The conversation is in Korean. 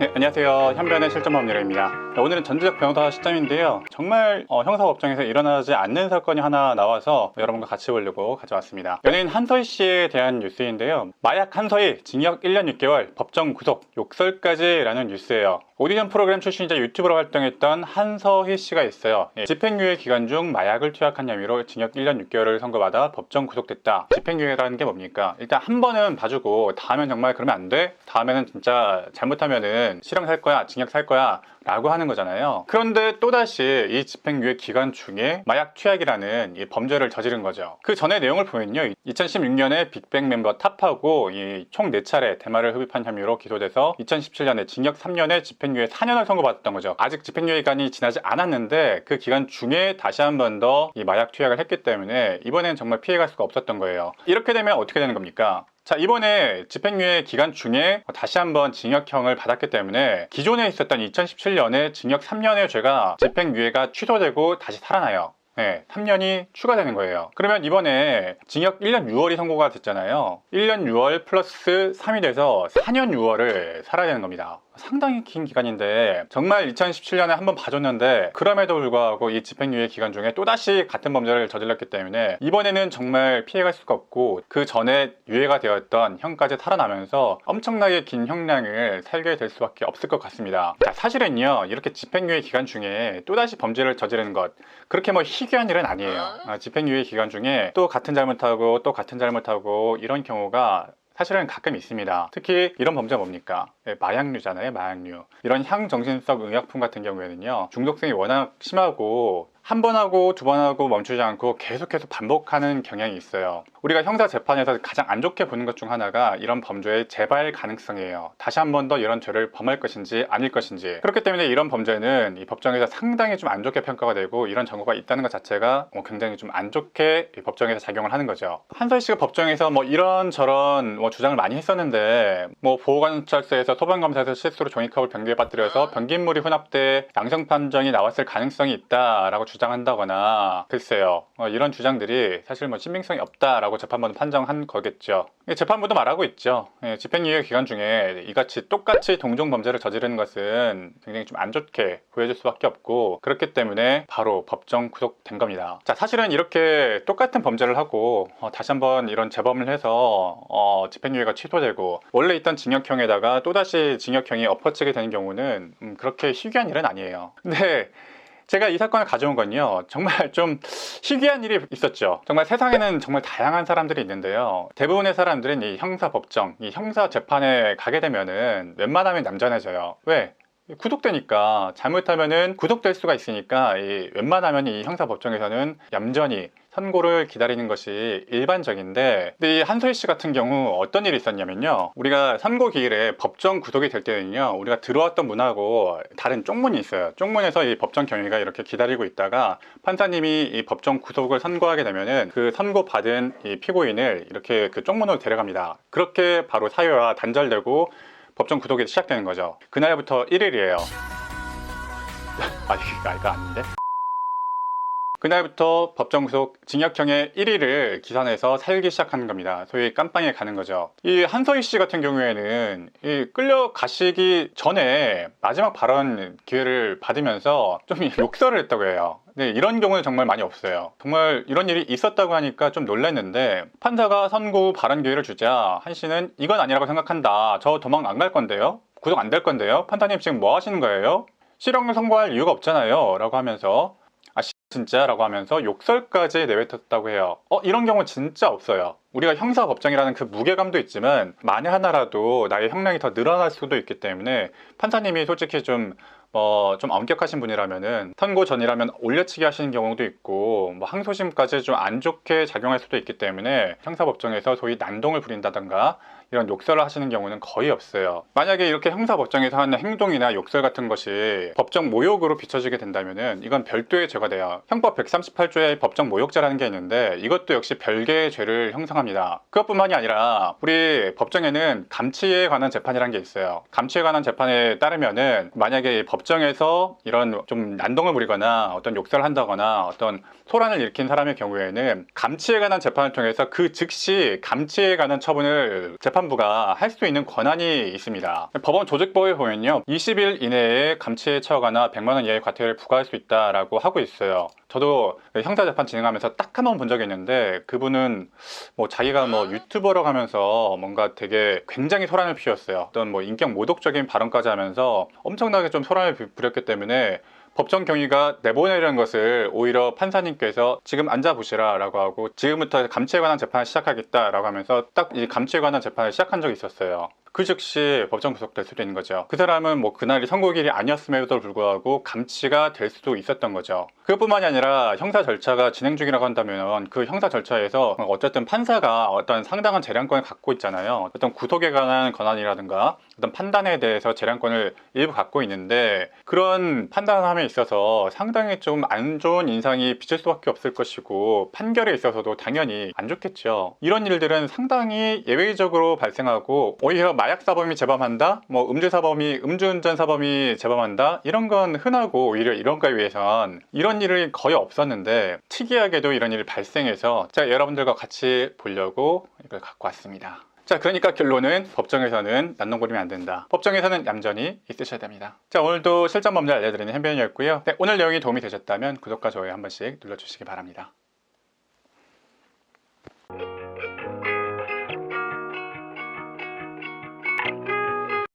네, 안녕하세요. 현변의 실전법률입니다. 오늘은 전지적 변호사 시점인데요. 정말 형사법정에서 일어나지 않는 사건이 하나 나와서 여러분과 같이 보려고 가져왔습니다. 연예인 한서희 씨에 대한 뉴스인데요. 마약 한서희 징역 1년 6개월 법정 구속 욕설까지라는 뉴스예요. 오디션 프로그램 출신이자 유튜버로 활동했던 한서희 씨가 있어요. 집행유예 기간 중 마약을 투약한 혐의로 징역 1년 6개월을 선고받아 법정 구속됐다. 집행유예라는 게 뭡니까? 일단 한 번은 봐주고 다음엔 정말 그러면 안 돼? 다음에는 진짜 잘못하면은 실형 살 거야, 징역 살 거야 라고 하는 거잖아요. 그런데 또다시 이 집행유예 기간 중에 마약 투약이라는 이 범죄를 저지른 거죠. 그 전의 내용을 보면요, 2016년에 빅뱅 멤버 탑하고 총 4차례 대마를 흡입한 혐의로 기소돼서 2017년에 징역 3년에 집행유예 4년을 선고받았던 거죠. 아직 집행유예 기간이 지나지 않았는데 그 기간 중에 다시 한 번 더 이 마약 투약을 했기 때문에 이번엔 정말 피해갈 수가 없었던 거예요. 이렇게 되면 어떻게 되는 겁니까? 자, 이번에 집행유예 기간 중에 다시 한번 징역형을 받았기 때문에 기존에 있었던 2017년에 징역 3년의 죄가 집행유예가 취소되고 다시 살아나요. 네, 3년이 추가되는 거예요. 그러면 이번에 징역 1년 6월이 선고가 됐잖아요. 1년 6월 플러스 3이 돼서 4년 6월을 살아야 되는 겁니다. 상당히 긴 기간인데 정말 2017년에 한번 봐줬는데 그럼에도 불구하고 이 집행유예 기간 중에 또다시 같은 범죄를 저질렀기 때문에 이번에는 정말 피해갈 수가 없고 그 전에 유예가 되었던 형까지 살아나면서 엄청나게 긴 형량을 살게 될 수밖에 없을 것 같습니다. 자, 사실은요, 이렇게 집행유예 기간 중에 또다시 범죄를 저지르는 것 그렇게 뭐 희귀한 일은 아니에요. 집행유예 기간 중에 또 같은 잘못하고 또 같은 잘못하고 이런 경우가 사실은 가끔 있습니다. 특히 이런 범죄가 뭡니까? 마약류잖아요, 마약류. 이런 향정신성 의약품 같은 경우에는요, 중독성이 워낙 심하고 한 번 하고 두 번 하고 멈추지 않고 계속해서 반복하는 경향이 있어요. 우리가 형사 재판에서 가장 안 좋게 보는 것 중 하나가 이런 범죄의 재발 가능성이에요. 다시 한 번 더 이런 죄를 범할 것인지 아닐 것인지. 그렇기 때문에 이런 범죄는 이 법정에서 상당히 좀 안 좋게 평가가 되고 이런 정보가 있다는 것 자체가 굉장히 좀 안 좋게 이 법정에서 작용을 하는 거죠. 한서희 씨가 법정에서 뭐 이런저런 주장을 많이 했었는데 보호관찰소에서 소방검사에서 실수로 종이컵을 변기에 빠뜨려서 변기물이 혼합돼 양성 판정이 나왔을 가능성이 있다라고 주장한다거나 글쎄요, 이런 주장들이 사실 신빙성이 없다라고 재판부는 판정한 거겠죠. 재판부도 말하고 있죠. 집행유예 기간 중에 이같이 똑같이 동종 범죄를 저지르는 것은 굉장히 좀 안 좋게 보여질 수밖에 없고 그렇기 때문에 바로 법정 구속된 겁니다. 자, 사실은 이렇게 똑같은 범죄를 하고 다시 한번 이런 재범을 해서 집행유예가 취소되고 원래 있던 징역형에다가 또다시 징역형이 엎어치게 되는 경우는 그렇게 희귀한 일은 아니에요. 근데 제가 이 사건을 가져온 건요, 정말 좀 희귀한 일이 있었죠. 정말 세상에는 정말 다양한 사람들이 있는데요, 대부분의 사람들은 이 형사법정, 이 형사재판에 가게 되면은 웬만하면 얌전해져요. 왜? 구속되니까. 잘못하면은 구속될 수가 있으니까 웬만하면 이 형사법정에서는 얌전히 선고를 기다리는 것이 일반적인데, 근데 이 한서희 씨 같은 경우 어떤 일이 있었냐면요, 우리가 선고 기일에 법정 구속이 될 때는요, 우리가 들어왔던 문하고 다른 쪽문이 있어요. 쪽문에서 이 법정 경위가 이렇게 기다리고 있다가 판사님이 이 법정 구속을 선고하게 되면은 그 선고받은 이 피고인을 이렇게 그 쪽문으로 데려갑니다. 그렇게 바로 사유가 단절되고 법정 구속이 시작되는 거죠. 그날부터 1일이에요. 이거 아닌데? 그날부터 법정 구속 징역형의 1일을 기산해서 살기 시작하는 겁니다. 소위 깜빵에 가는 거죠. 이 한서희 씨 같은 경우에는 끌려가시기 전에 마지막 발언 기회를 받으면서 좀 욕설을 했다고 해요. 네, 이런 경우는 정말 많이 없어요. 정말 이런 일이 있었다고 하니까 좀 놀랐는데, 판사가 선고 발언 기회를 주자 한 씨는 이건 아니라고 생각한다. 저 도망 안 갈 건데요? 구속 안 될 건데요? 판사님 지금 뭐 하시는 거예요? 실형을 선고할 이유가 없잖아요 라고 하면서 진짜? 라고 하면서 욕설까지 내뱉었다고 해요. 이런 경우 진짜 없어요. 우리가 형사법정이라는 그 무게감도 있지만 만에 하나라도 나의 형량이 더 늘어날 수도 있기 때문에 판사님이 솔직히 좀 엄격하신 분이라면은 선고 전이라면 올려치기 하시는 경우도 있고 항소심까지 좀 안 좋게 작용할 수도 있기 때문에 형사법정에서 소위 난동을 부린다던가 이런 욕설을 하시는 경우는 거의 없어요. 만약에 이렇게 형사법정에서 하는 행동이나 욕설 같은 것이 법정 모욕으로 비춰지게 된다면은 이건 별도의 죄가 돼요. 형법 138조에 법정 모욕죄라는 게 있는데 이것도 역시 별개의 죄를 형성합니다. 그것뿐만이 아니라 우리 법정에는 감치에 관한 재판이라는 게 있어요. 감치에 관한 재판에 따르면은 만약에 법정에서 이런 좀 난동을 부리거나 어떤 욕설을 한다거나 어떤 소란을 일으킨 사람의 경우에는 감치에 관한 재판을 통해서 그 즉시 감치에 관한 처분을 재판 재판부가 할 수 있는 권한이 있습니다. 법원 조직법에 보면요, 20일 이내에 감치에 처하거나 100만 원 이하의 과태료를 부과할 수 있다라고 하고 있어요. 저도 형사재판 진행하면서 딱 한 번 본 적이 있는데, 그분은 뭐 자기가 뭐 유튜버라고 하면서 뭔가 되게 굉장히 소란을 피웠어요. 어떤 뭐 인격 모독적인 발언까지 하면서 엄청나게 좀 소란을 부렸기 때문에 법정 경위가 내보내려는 것을 오히려 판사님께서 지금 앉아보시라 라고 하고, 지금부터 감치에 관한 재판을 시작하겠다 라고 하면서 딱 이 감치에 관한 재판을 시작한 적이 있었어요. 그 즉시 법정 구속될 수도 있는 거죠. 그 사람은 뭐 그날이 선고일이 아니었음에도 불구하고 감치가 될 수도 있었던 거죠. 그것뿐만이 아니라 형사 절차가 진행 중이라고 한다면 그 형사 절차에서 어쨌든 판사가 어떤 상당한 재량권을 갖고 있잖아요. 어떤 구속에 관한 권한이라든가 어떤 판단에 대해서 재량권을 일부 갖고 있는데, 그런 판단함에 있어서 상당히 좀 안 좋은 인상이 비칠 수밖에 없을 것이고, 판결에 있어서도 당연히 안 좋겠죠. 이런 일들은 상당히 예외적으로 발생하고, 오히려 마약 사범이 재범한다, 뭐 음주운전 사범이 재범한다, 이런 건 흔하고, 오히려 이런 거에 비해선 이런 일이 거의 없었는데 특이하게도 이런 일이 발생해서 제가 여러분들과 같이 보려고 이걸 갖고 왔습니다. 자, 그러니까 결론은 법정에서는 난동거리면 안 된다. 법정에서는 얌전히 있으셔야 됩니다. 자, 오늘도 실전 법률 알려드리는 현변이었고요. 네, 오늘 내용이 도움이 되셨다면 구독과 좋아요 한 번씩 눌러주시기 바랍니다.